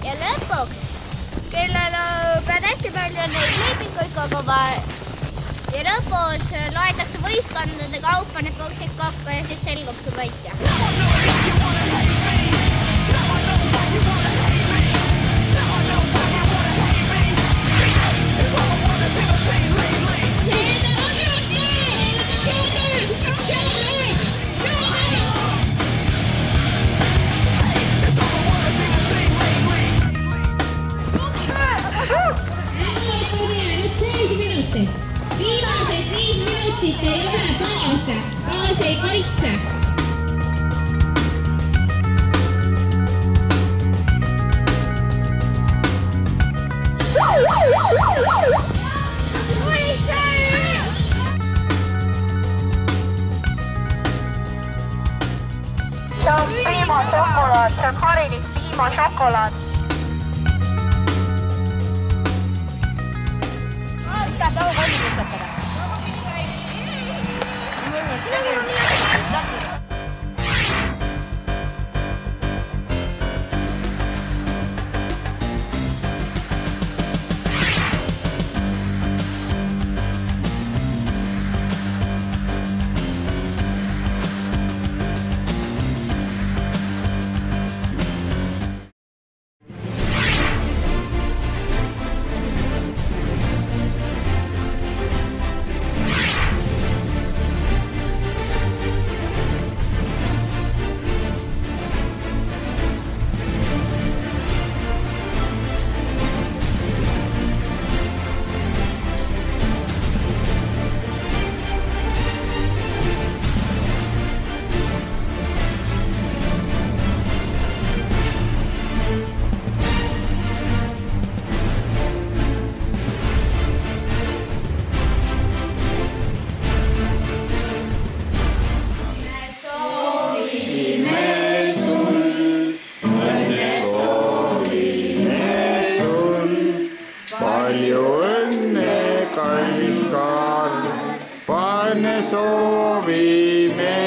ja lõpuks, kellel pead hästi palju neid lepinguid koguma ja lõpus loetakse võistkondade kaupa need punktid kokku ja siis selgub su võitja. Viimased 5 minutit ei ole baas ei kaitse. See on piimašokolaad, see on harilik piimašokolaad. Tahab väga palju kutsetada. Palju õnne, kallis Karl, pane soovime.